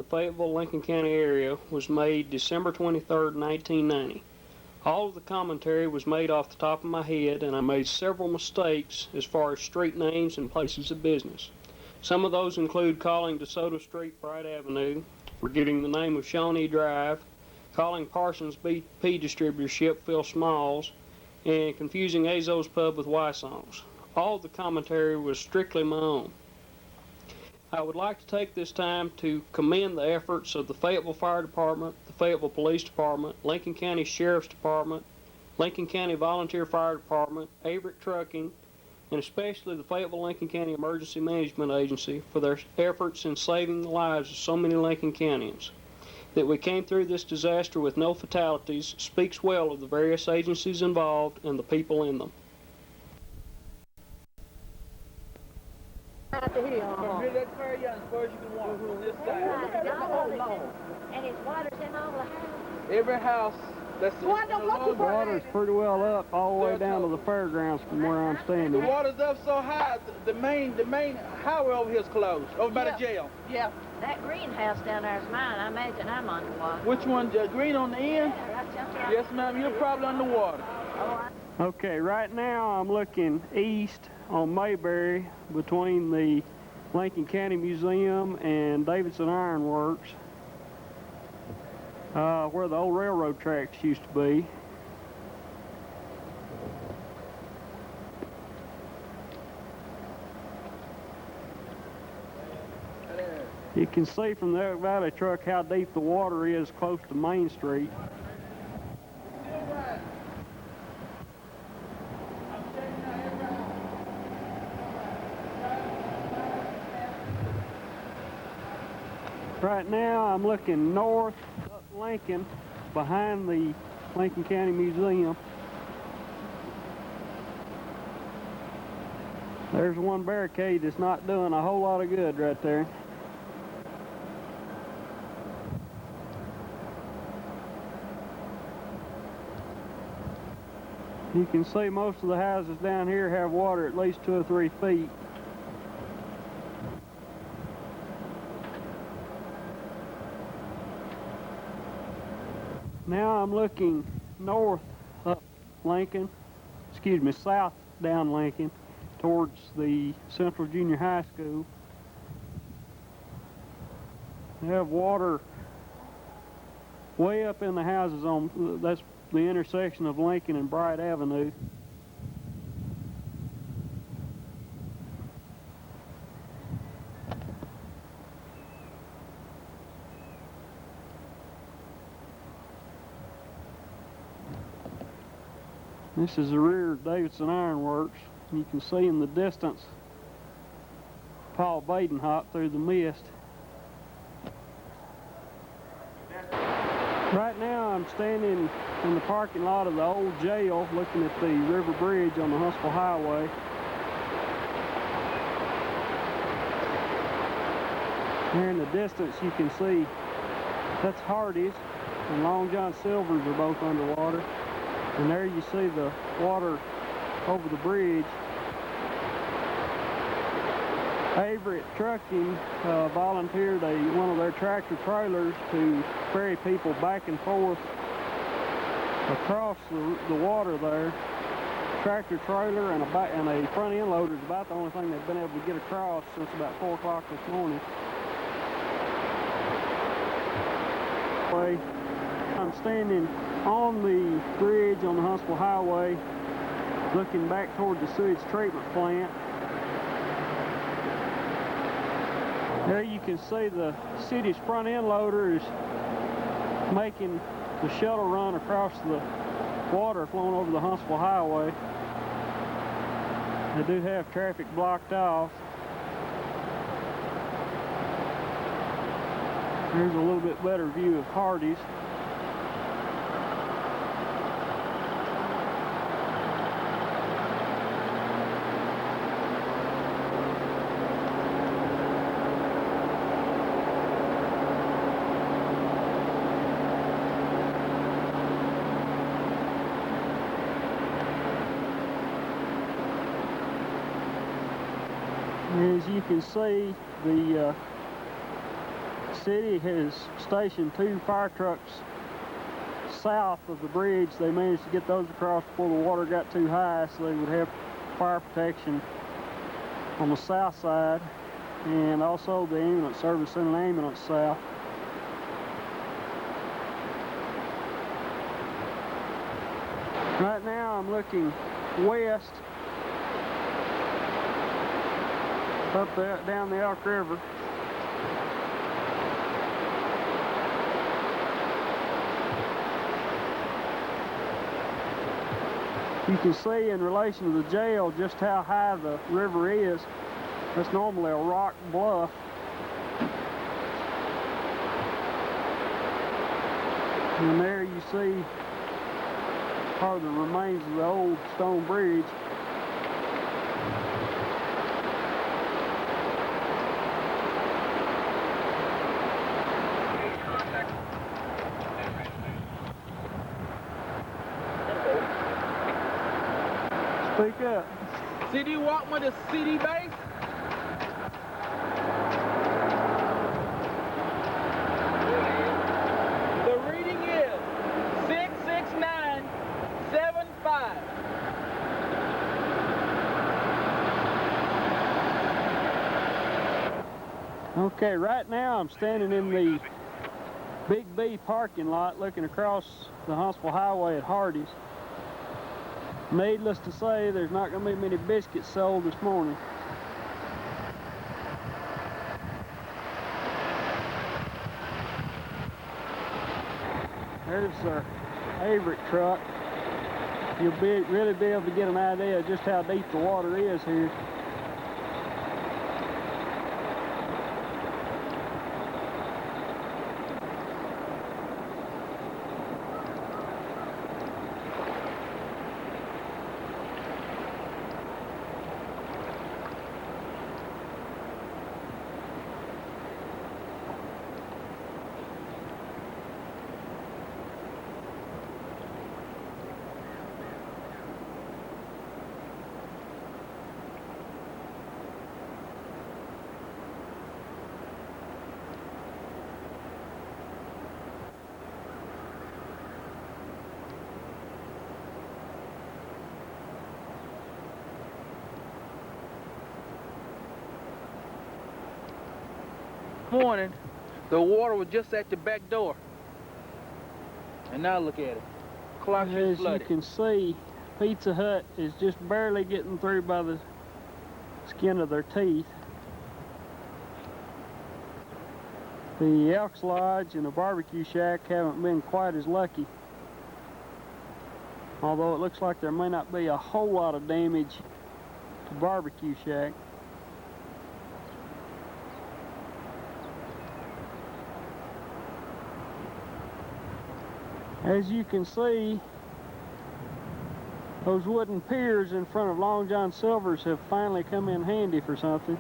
Fayetteville-Lincoln County area was made December 23, 1990. All of the commentary was made off the top of my head, and I made several mistakes as far as street names and places of business. Some of those include calling DeSoto Street Bright Avenue, forgetting the name of Shawnee Drive, calling Parsons BP Distributorship Phil Smalls, and confusing Azo's Pub with Wysong's. All of the commentary was strictly my own. I would like to take this time to commend the efforts of the Fayetteville Fire Department, the Fayetteville Police Department, Lincoln County Sheriff's Department, Lincoln County Volunteer Fire Department, Averitt Trucking, and especially the Fayetteville-Lincoln County Emergency Management Agency for their efforts in saving the lives of so many Lincoln Countyans. That we came through this disaster with no fatalities speaks well of the various agencies involved and the people in them. From here, that ferry as far as you can walk on this side. And it's water's in all the houses. Every house that's the Water's pretty well up all the way down to the fairgrounds from where I'm standing. The water's up so high, the main highway over here is closed, over by the jail. Yeah. That greenhouse down there is mine. I imagine I'm underwater. Which one? The green on the end? Yeah, right down there. Yes, ma'am. You're probably underwater. Okay, right now I'm looking east on Mayberry between the Lincoln County Museum and Davidson Iron Works, where the old railroad tracks used to be. You can see from that valley truck how deep the water is close to Main Street. Right now I'm looking north up Lincoln behind the Lincoln County Museum. There's one barricade that's not doing a whole lot of good right there. You can see most of the houses down here have water at least 2 or 3 feet. Now I'm looking north up Lincoln, south down Lincoln, towards the Central Junior High School. They have water way up in the houses on, that's the intersection of Lincoln and Bright Avenue. This is the rear of Davidson Iron Works. You can see in the distance Paul Badenhop through the mist. Right now I'm standing in the parking lot of the old jail looking at the river bridge on the Huntsville Highway. There in the distance you can see that's Hardee's and Long John Silver's are both underwater. And there you see the water over the bridge. Averitt Trucking volunteered one of their tractor trailers to ferry people back and forth across the water there. Tractor trailer and a front end loader is about the only thing they've been able to get across since about 4 o'clock this morning. I'm standing on the bridge on the Huntsville Highway looking back toward the sewage treatment plant. There you can see the city's front end loader is making the shuttle run across the water flowing over the Huntsville Highway. They do have traffic blocked off. Here's a little bit better view of Hardee's. As you can see, the city has stationed 2 fire trucks south of the bridge. They managed to get those across before the water got too high, so they would have fire protection on the south side, and also the ambulance service sent an ambulance south. Right now I'm looking west up there, down the Elk River. You can see in relation to the jail just how high the river is. That's normally a rock bluff. And there you see part of the remains of the old stone bridge. Speak up. City Walkman to city base? The reading is 66975. Okay, right now I'm standing in the Big B parking lot looking across the Huntsville Highway at Hardee's. Needless to say, there's not going to be many biscuits sold this morning. There's our Averitt truck. You'll really be able to get an idea of just how deep the water is here. Morning, the water was just at the back door. And now look at it. Clock is As you flooded. can see, Pizza Hut is just barely getting through by the skin of their teeth. The Elks Lodge and the Barbecue Shack haven't been quite as lucky. Although it looks like there may not be a whole lot of damage to Barbecue Shack. As you can see, those wooden piers in front of Long John Silver's have finally come in handy for something.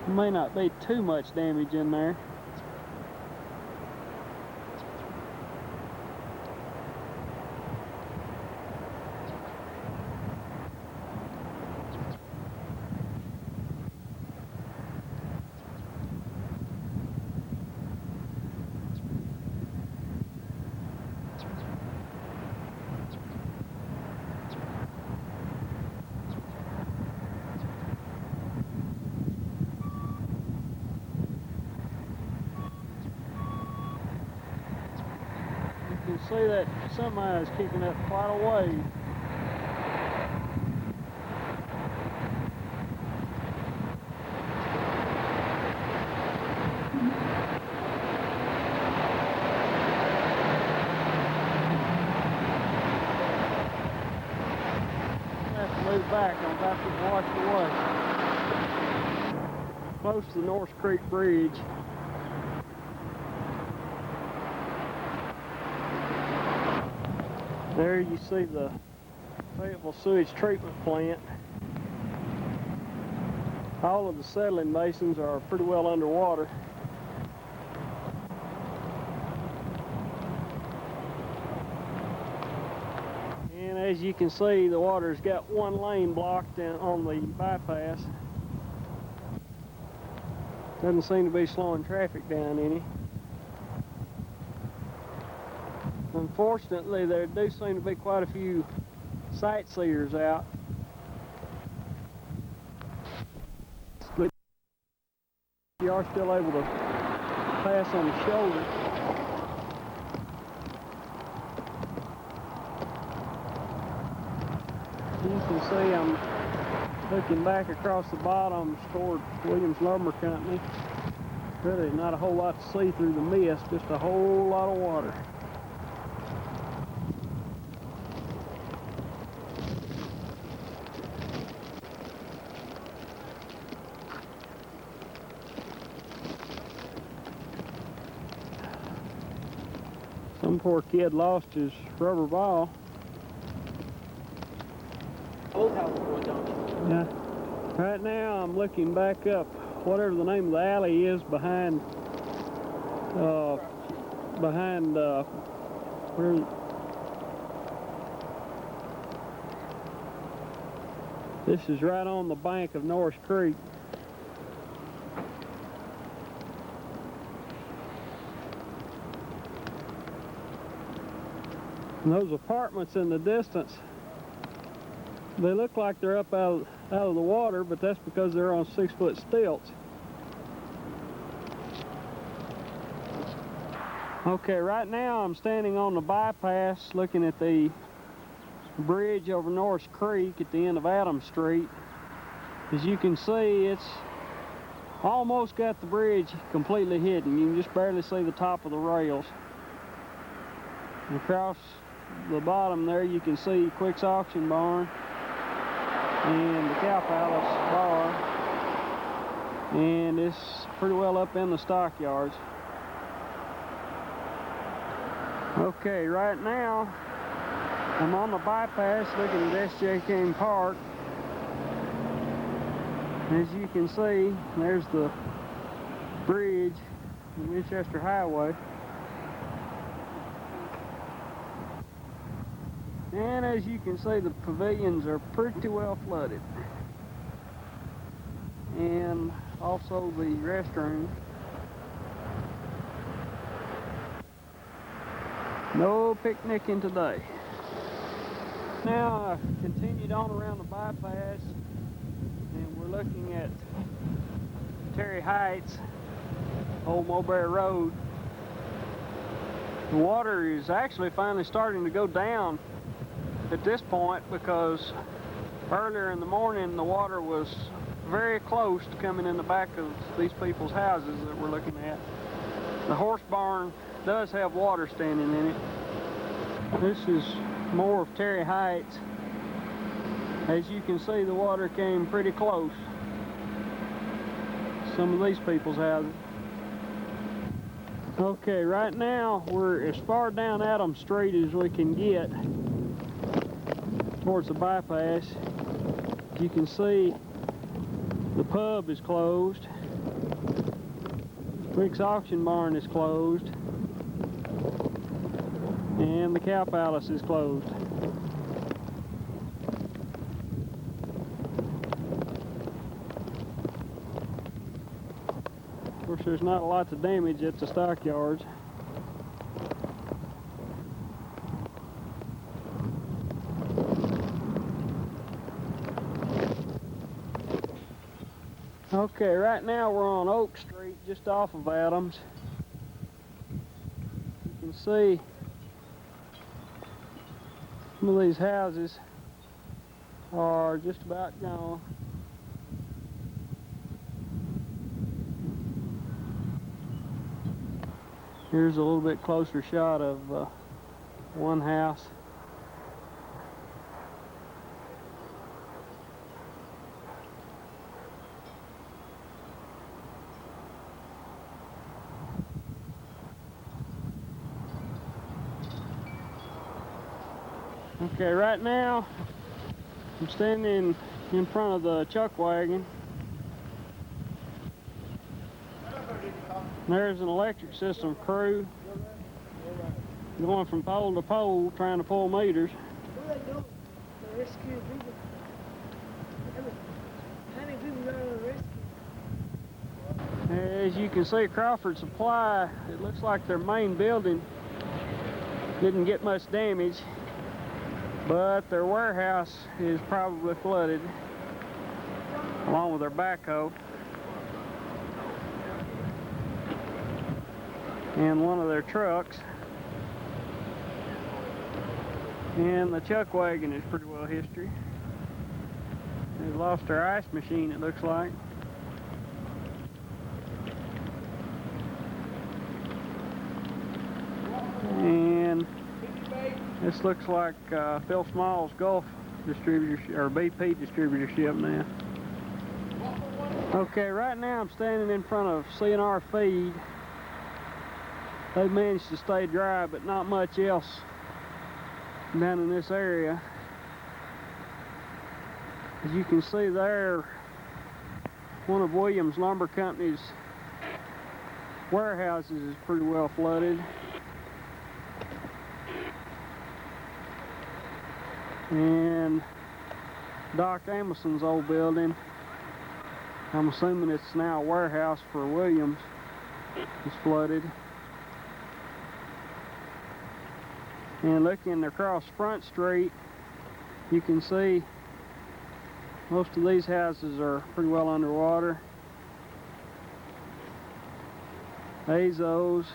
May not be too much damage in there. You can see that semi is kicking up quite a wave. Have to move back, I'm about to get washed away. Close to the North Creek Bridge. There you see the Fayetteville Sewage Treatment Plant. All of the settling basins are pretty well underwater. And as As you can see, the water's got one lane blocked on the bypass. Doesn't seem to be slowing traffic down any. Unfortunately, there do seem to be quite a few sightseers out. But you are still able to pass on the shoulder. You can see I'm looking back across the bottom toward Williams Lumber Company. Really not a whole lot to see through the mist, just a whole lot of water. Some poor kid lost his rubber ball. Old house boy, don't you? Yeah. Right now I'm looking back up whatever the name of the alley is behind where this is right on the bank of Norris Creek. And those apartments in the distance, they look like they're up out of the water, but that's because they're on 6-foot stilts. Okay, right now I'm standing on the bypass looking at the bridge over Norris Creek at the end of Adams Street. As you can see, it's almost got the bridge completely hidden. You can just barely see the top of the rails. And across the bottom there you can see Quick's Auction Barn and the Cow Palace bar, and it's pretty well up in the stockyards. Okay, right now I'm on the bypass looking at S.J. King Park. As you can see, there's the bridge, the Winchester Highway. And as you can see, the pavilions are pretty well flooded. And also the restroom. No picnicking today. Now I continued on around the bypass and we're looking at Terry Heights, Old Mulberry Road. The water is actually finally starting to go down at this point, because earlier in the morning the water was very close to coming in the back of these people's houses that we're looking at. The horse barn does have water standing in it. This is more of Terry Heights. As you can see, the water came pretty close to some of these people's houses. Okay, right now we're as far down Adams Street as we can get towards the bypass. You can see the pub is closed. Quick's Auction Barn is closed. And the Cow Palace is closed. Of course, there's not a lot of damage at the stockyards. Okay, right now we're on Oak Street, just off of Adams. You can see some of these houses are just about gone. Here's a little bit closer shot of one house. Okay, right now I'm standing in front of the chuck wagon. There's an electric system crew going from pole to pole trying to pull meters. rescue people. How many people got on the rescue? As you can see, Crawford Supply, it looks like their main building didn't get much damage, but their warehouse is probably flooded, along with their backhoe. And one of their trucks. And the chuck wagon is pretty well history. They've lost their ice machine, it looks like. And this looks like Phil Small's Gulf distributor or BP distributorship now. Okay, right now I'm standing in front of CNR Feed. They've managed to stay dry, but not much else down in this area. As you can see there, one of Williams Lumber Company's warehouses is pretty well flooded. And Doc Amoson's old building, I'm assuming it's now a warehouse for Williams, is flooded. And looking across Front Street, you can see most of these houses are pretty well underwater. Azos.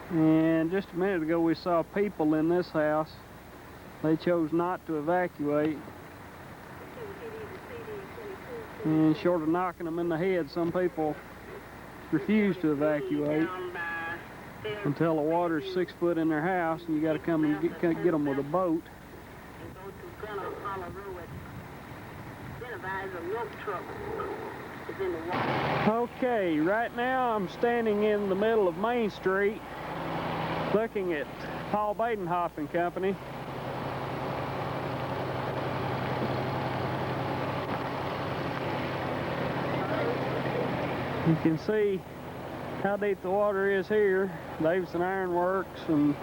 And just a minute ago we saw people in this house. They chose not to evacuate. And short of knocking them in the head, some people refuse to evacuate until the water's 6 foot in their house and you got to come and get them with a boat. Okay, right now I'm standing in the middle of Main Street looking at Paul Badenhoff and Company. You can see how deep the water is here. Davidson Iron Works and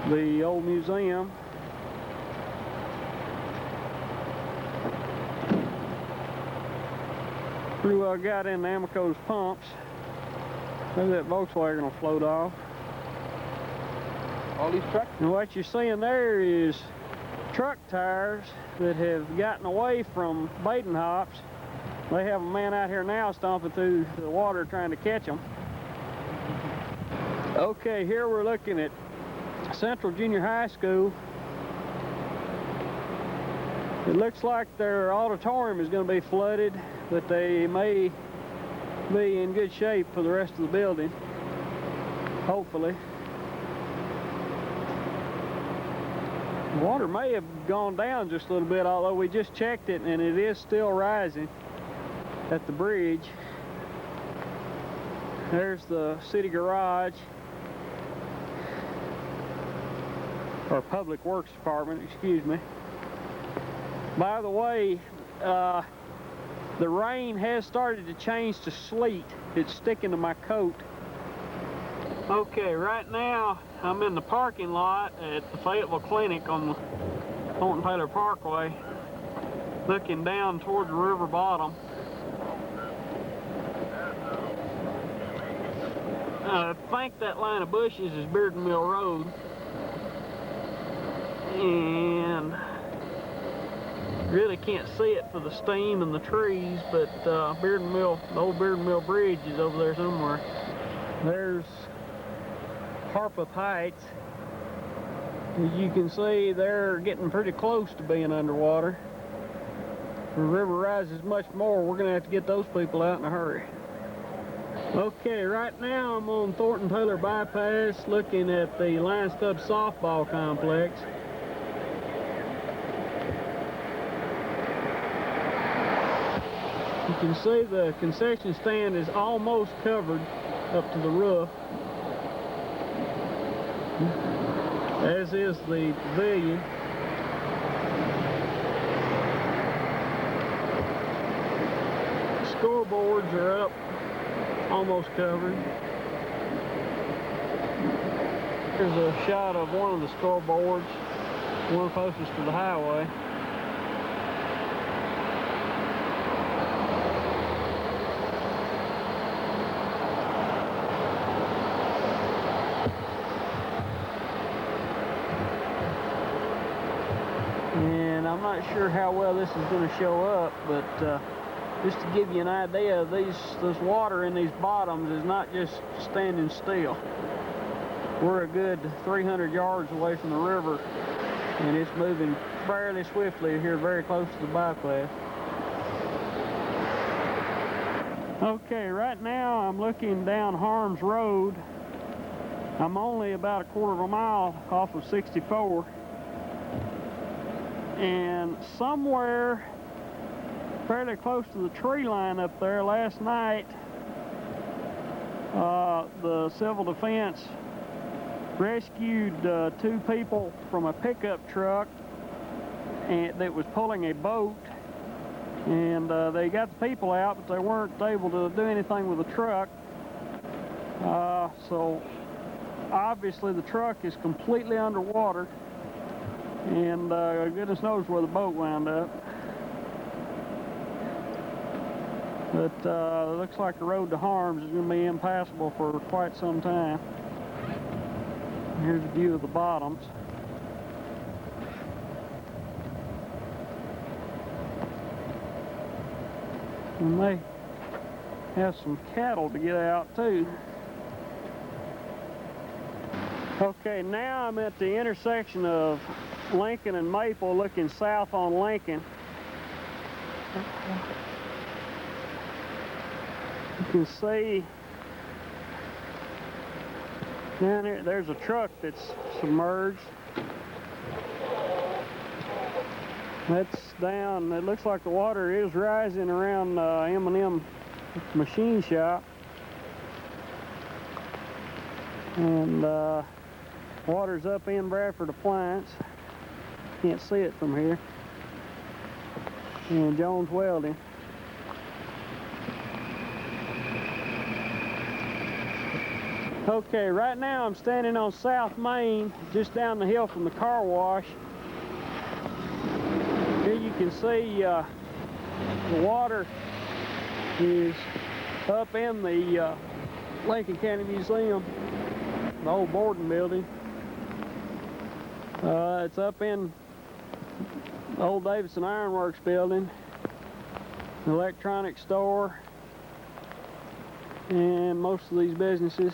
the old museum. Pretty well got in Amoco's pumps. Maybe that Volkswagen will float off. All these trucks? And what you're seeing there is truck tires that have gotten away from Badenhoff's. They have a man out here now stomping through the water trying to catch them. Okay, here we're looking at Central Junior High School. It looks like their auditorium is going to be flooded, but they may be in good shape for the rest of the building, hopefully. The water may have gone down just a little bit, although we just checked it and it is still rising at the bridge. There's the city garage, or Public Works Department, excuse me. By the way, the rain has started to change to sleet. It's sticking to my coat. Okay, right now I'm in the parking lot at the Fayetteville Clinic on the Thornton Taylor Parkway, looking down toward the river bottom. I think that line of bushes is Bearden Mill Road. And really can't see it for the steam and the trees, but Bearden Mill, the old Bearden Mill Bridge is over there somewhere. There's Harpeth Heights. As you can see, they're getting pretty close to being underwater. If the river rises much more, we're gonna have to get those people out in a hurry. Okay, right now I'm on Thornton Taylor Bypass looking at the Lions Club softball complex. You can see the concession stand is almost covered up to the roof, as is the pavilion. scoreboards are up, almost covered. Here's a shot of one of the scoreboards, one closest to the highway. And I'm not sure how well this is going to show up, but just to give you an idea, this water in these bottoms is not just standing still. We're a good 300 yards away from the river, and it's moving fairly swiftly here, very close to the bypass. Okay, right now I'm looking down Harms Road. I'm only about a quarter of a mile off of 64. And somewhere fairly close to the tree line up there last night, the Civil Defense rescued 2 people from a pickup truck that was pulling a boat, and they got the people out, but they weren't able to do anything with the truck. So obviously the truck is completely underwater, and goodness knows where the boat wound up. But it looks like the road to Harms is going to be impassable for quite some time. Here's a view of the bottoms. And they have some cattle to get out too. Okay, now I'm at the intersection of Lincoln and Maple, looking south on Lincoln. You can see down here, there's a truck that's submerged. That's down, it looks like the water is rising around M&M machine shop. And water's up in Bradford Appliance. Can't see it from here. And Jones Welding. Okay, right now I'm standing on South Main, just down the hill from the car wash. Here you can see the water is up in the Lincoln County Museum, the old Borden building. It's up in the old Davidson Iron Works building, the electronics store, and most of these businesses.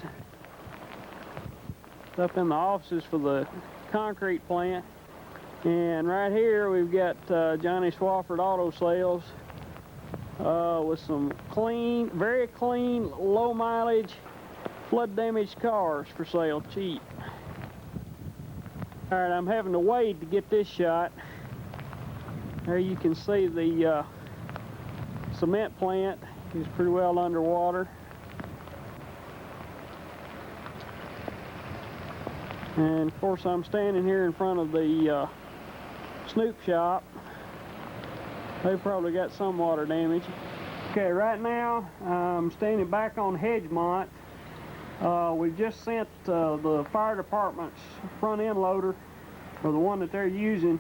It's up in the offices for the concrete plant. And right here we've got Johnny Swafford Auto Sales with some clean, very clean, low mileage, flood damaged cars for sale, cheap. All right, I'm having to wade to get this shot. There you can see the cement plant is pretty well underwater. And of course I'm standing here in front of the Snoop shop. They've probably got some water damage. Okay, right now I'm standing back on Hedgemont. We've just sent the fire department's front end loader, or the one that they're using,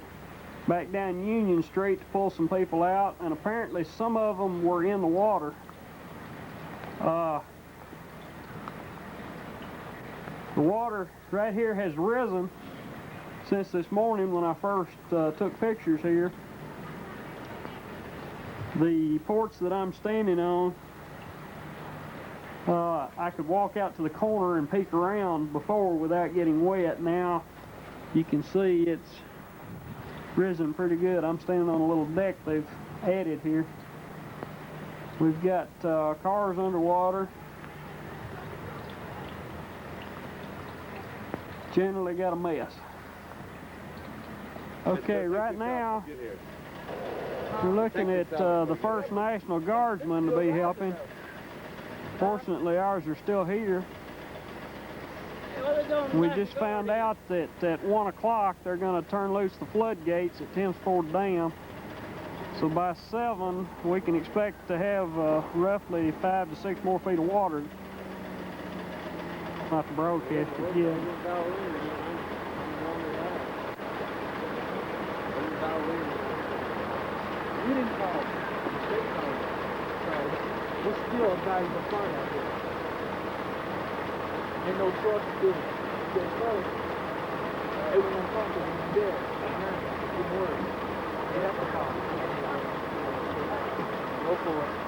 back down Union Street to pull some people out, and apparently some of them were in the water. The water right here has risen since this morning when I first took pictures here. The porch that I'm standing on, I could walk out to the corner and peek around before without getting wet. Now you can see it's risen pretty good. I'm standing on a little deck they've added here. We've got cars underwater. Generally got a mess. Okay, right now we're looking at the first National Guardsman to be helping. Fortunately, ours are still here. We just found out that at 1 o'clock they're going to turn loose the floodgates at Thames Ford Dam. So by 7, we can expect to have roughly 5 to 6 more feet of water. Not to broadcast it yet. You didn't call. They called. So, we're still a valuable part out here. Ain't no choice to do it. Get close. They were gonna come to them dead. Good word. You have to call. Go for it.